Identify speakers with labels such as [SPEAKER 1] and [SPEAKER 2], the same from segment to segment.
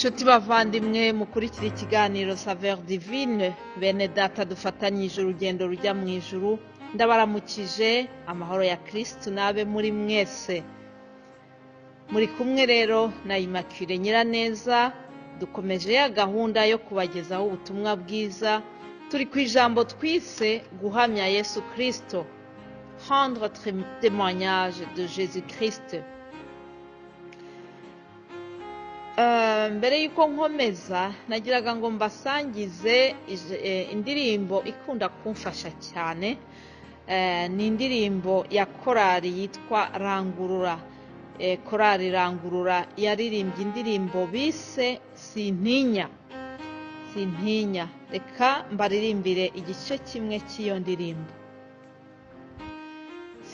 [SPEAKER 1] Nshuti bavandimwe mukurikira ikiganiro Saveur Divine, bene data dufatanyije urugendo rujya mu ijuru, ndabaramukije amahoro ya Kristo nabe muri mwese. Muri kumwe rero na Immaculée Nyiraneza, dukomeje ya gahunda yo kubagezaho ubutumwa bwiza, turi ku ijambo twise guhamya Yesu Kristo, rendre témoignage de Jésus Christ. Mbere yuko nkomeza nagiraga ngo mbasangize indirimbo ikunda kumfasha cyane, ni indirimbo ya korali yitwa Rangurura. Korali Rangurura yaririmbye indirimbo bise Sintinya. Reka mbaririmbire igice kimwe cy'iyo ndirimbo.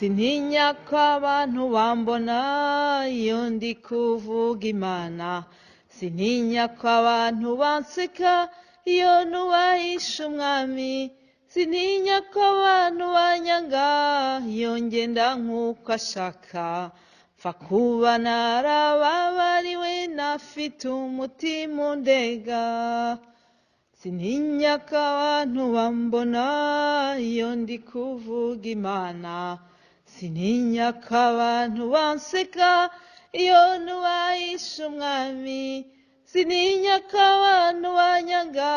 [SPEAKER 1] Sintinya ko abantu bambona iyo ndi kuvuga Imana, sintinya ko abantu banseka iyo nubahisha umwami, sintinya ko abantu banyanga iyo ngenda nk'uko ashaka, mfa kuba narababariwe nafite umutima undega. Sintinya ko abantu bambona iyo ndi kuvuga Imana, sintinya ko abantu banseka iyo nubahisha umwami, sintinya ko abantu banyanga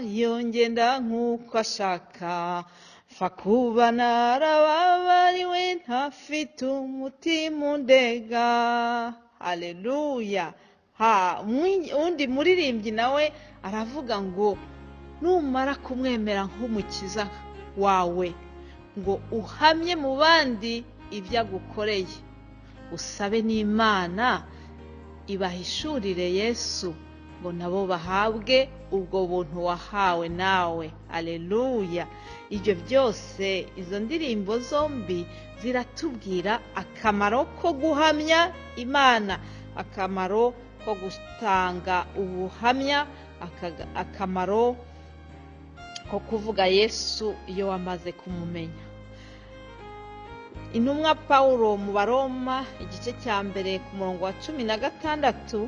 [SPEAKER 1] iyo ngenda nk'uko ashaka, mfa kuba narababariwe ntafite umutima undega. Haleluya. Undi muririmbyi nawe aravuga ngo numara kumwemera nk'umukiza wawe, ngo uhamye mu bandi ibyo agukoreye, usabe n'Imana ibahishurire Yesu ngo nabo bahabwe ubwo buntu wahawe nawe. Haleluya. Ibyo byose, izo ndirimbo zombi ziratubwira akamaro ko guhamya Imana, akamaro ko gutanga ubuhamya, akamaro ko kuvuga Yesu iyo wamaze kumumenya. Intumwa Paulo mu Baroma igice cya mbere ku murongo wa 16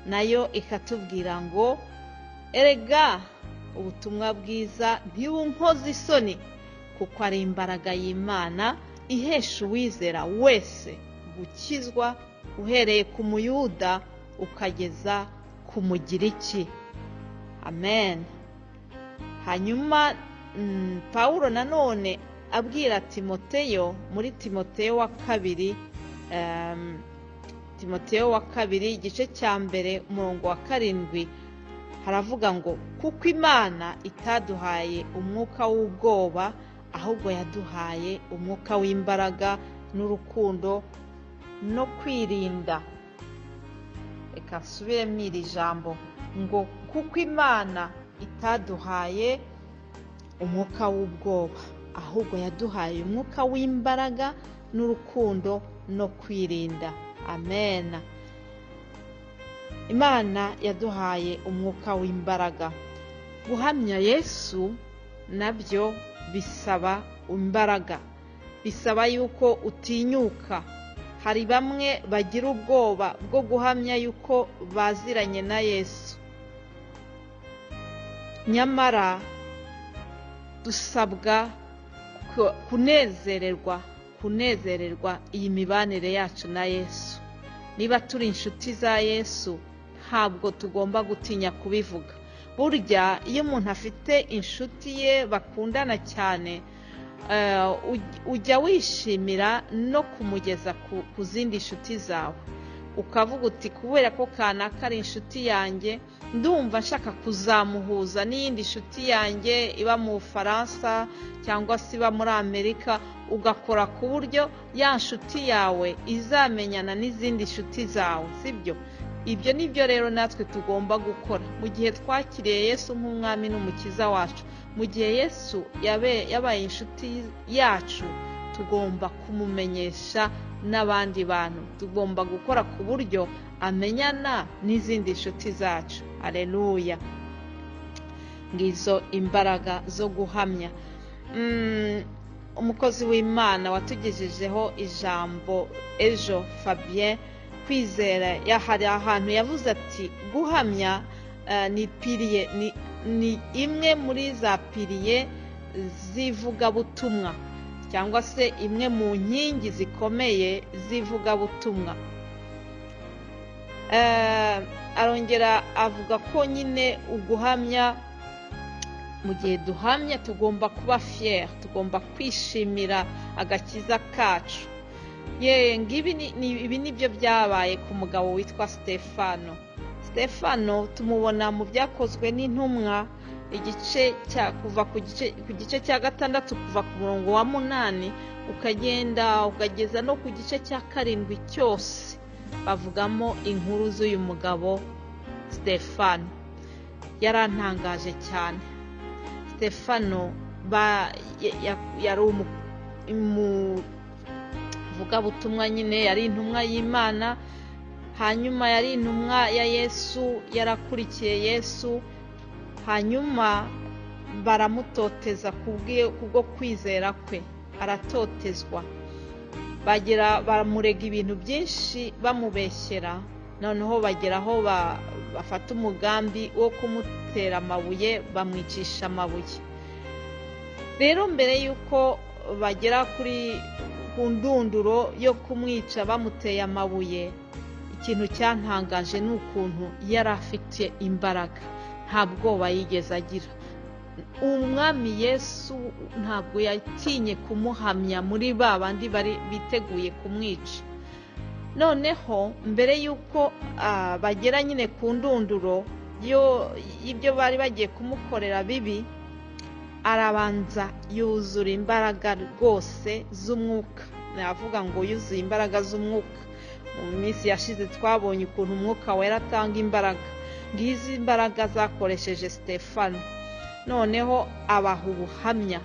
[SPEAKER 1] nayo ikatubwira ngo erega ubutumwa bwiza ntibunkoze isoni, kuko ari imbaraga y'Imana ihesha uwizera wese gukizwa, uhereye ku Muyuda ukageza ku Mugiriki. Amen. Hanyuma Paulo nanone abwira Timoteyo muri Timoteyo wa kabiri igice cya mbere umurongo wa 7 haravuga ngo kuko Imana itaduhaye umwuka w'ubwoba, ahubwo yaduhaye umwuka w'imbaraga n'urukundo no kwirinda. Reka nsubiremo iri jambo ngo kuko Imana itaduhaye umwuka w'ubwoba, ahubwo yaduhaye umwuka w'imbaraga n'urukundo no kwirinda. Amen. Imana yaduhaye umwuka w'imbaraga. Guhamya Yesu nabyo bisaba imbaraga, bisaba yuko utinyuka. Hari bamwe bagira ubwoba bwo guhamya yuko baziranye na Yesu, nyamara dusabwa kunezererwa iyi mibanire yacu na Yesu. Niba turi inshuti za Yesu, ntabwo tugomba gutinya kubivuga. Burya iyo umuntu afite inshuti ye bakundana cyane, ujya wishimira no kumugeza ku zindi nshuti zawe, ukavuga uti kubera ko kanaka ari inshuti yanjye, ndumva nshaka kuzamuhuza n'iyindi nshuti yanjye iba mu Bufaransa cyangwa se iba muri Amerika, ugakora ku buryo ya nshuti yawe izamenyana n'izindi nshuti zawe, sibyo? Ibyo nibyo rero natwe tugomba gukora mu gihe twakiriye Yesu nk'umwami n'umukiza wacu. Mu gihe Yesu yabaye inshuti yacu, tugomba kumumenyesha n'abandi bantu, tugomba gukora ku buryo amenyana n'izindi nshuti zacu. Haleluya. Ngizo imbaraga zo guhamya. umukozi w'Imana watugejejeho ijambo ejo Fabien kwizera hari ahantu yavuze ati guhamya ni piliye ni imwe muri za piliye z'ivugabutumwa cyangwa se imwe mu nkingi zikomeye z'ivugabutumwa. Arongera avuga ko nyine uguhamya, mu gihe duhamya tugomba kuba fier, tugomba kwishimira agakiza kacu. Ibi nibyo byabaye ku mugabo witwa Stefano. Tumubona mu byakozwe n'intumwa kuva ku gice cya 6 kuva ku murongo wa 8 ukagenda ukageza no ku gice cya 7 cyose bavugamo inkuru z'uyu mugabo Stefano. Yarantangaje cyane. Stefano yari umuvugabutumwa nyine, yari intumwa y'Imana, hanyuma yari intumwa ya Yesu, yarakurikiye Yesu, hanyuma baramutoteza kubwo kwizera kwe, aratotezwa. Baramurega ibintu byinshi bamubeshyera, noneho bageraho bafata umugambi wo kumutera amabuye, bamwicisha amabuye. Rero mbere yuko bagera ku ndunduro yo kumwica bamuteye amabuye, ikintu cyantangaje ni ukuntu yari afite imbaraga, nta bwoba yigeze agira. Umwami Yesu ntabwo yatinye kumuhamya muri bandi bari biteguye kumwica. Noneho mbere yuko bagera nyine ku ndunduro y'ibyo bari bagiye kumukorera bibi, arabanza yuzura imbaraga rwose z'umwuka. Navuga ngo yuzuye imbaraga z'umwuka. Mu minsi yashize twabonye ukuntu umwuka wera atanga imbaraga. Ngizi imbaraga zakoresheje Stefano. Noneho abaha ubuhamya.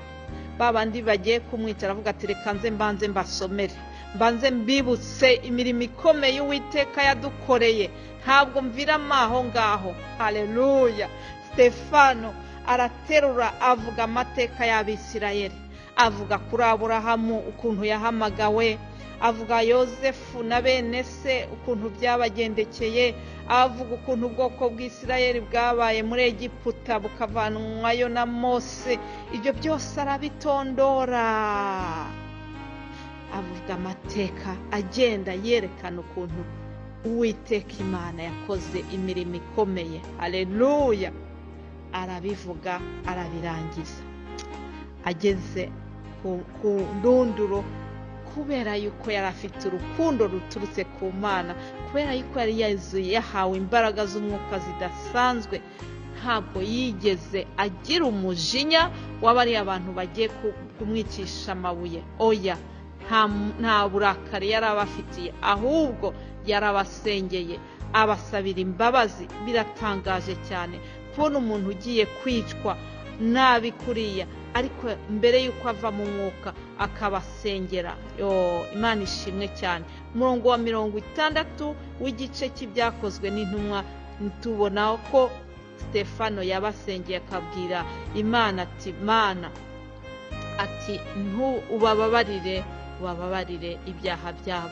[SPEAKER 1] Babandi bagiye kumwica aravuga ati reka nze mbanze mbasomere, mbanze mbibutse imirimo ikomeye Uwiteka yadukoreye, ntabwo mviramo aho ngaho. Haleluya! Stefano araterura avuga amateka y'Abisirayeli, avuga kuri Aburahamu ukuntu yahamagawe, avuga Yosefu na bene se ukuntu byabagendekeye, avuga ukuntu ubwoko bw'Isirayeli bwabaye muri Egiputa bukavanwayo na Mose. Ibyo byose arabitondora, avuga amateka, agenda yerekana ukuntu Uwiteka Imana yakoze imirimo ikomeye. Haleluya! Arabivuga, arabirangiza. Ageze ku ndunduro, kubera yuko yari afite urukundo ruturutse ku Mana, kubera yuko yari yahawe imbaraga z'umwuka zidasanzwe, ntabwo yigeze agira umujinya w'abari abantu bagiye kumwicisha amabuye. Oya, nta burakari yari abafitiye, ahubwo yarabasengeye, abasabira imbabazi. Biratangaje cyane kubona umuntu ugiye kwicwa nabi kuriya, ariko mbere yuko ava mu mwuka akabasengera. Imana ishimwe cyane. Umurongo wa 60 w'igice cy'ibyakozwe n'intumwa tubona ko Stefano yabasengeye akabwira Imana ati, Mana ati ubababarire ibyaha byabo.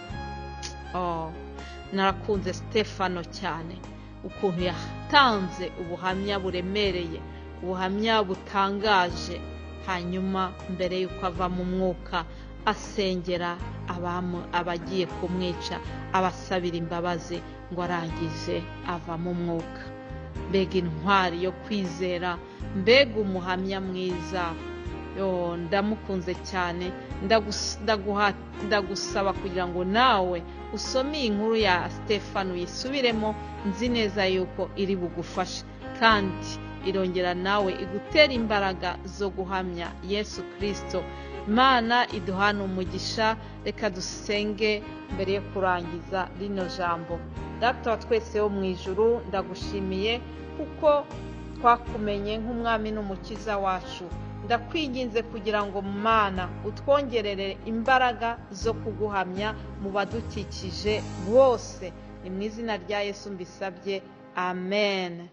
[SPEAKER 1] Narakunze Stefano cyane ukuntu yatanze ubuhamya buremereye, ubuhamya butangaje, hanyuma mbere yuko ava mu mwuka asengera abagiye kumwica, abasabira imbabazi, ngo arangije ava mu mwuka. Mbega intwari yo kwizera, mbega umuhamya mwiza. Ndamukunze cyane. Ndagusaba kugira ngo nawe usome inkuru ya Stefano yisubiremo, nzi neza yuko iri bugufashe kandi irongera nawe igutera imbaraga zo guhamya Yesu Kristo. Imana iduhana umugisha. Reka dusenge mbere yo kurangiza rino jambo. Data wa twese wo mu ijuru, ndagushimiye kuko twakumenye nk'umwami n'umukiza wacu. Ndakwinginze kugira ngo Mana utwongerere imbaraga zo kuguhamya mu badukikije bose. Ni mu izina rya Yesu mbisabye, amen.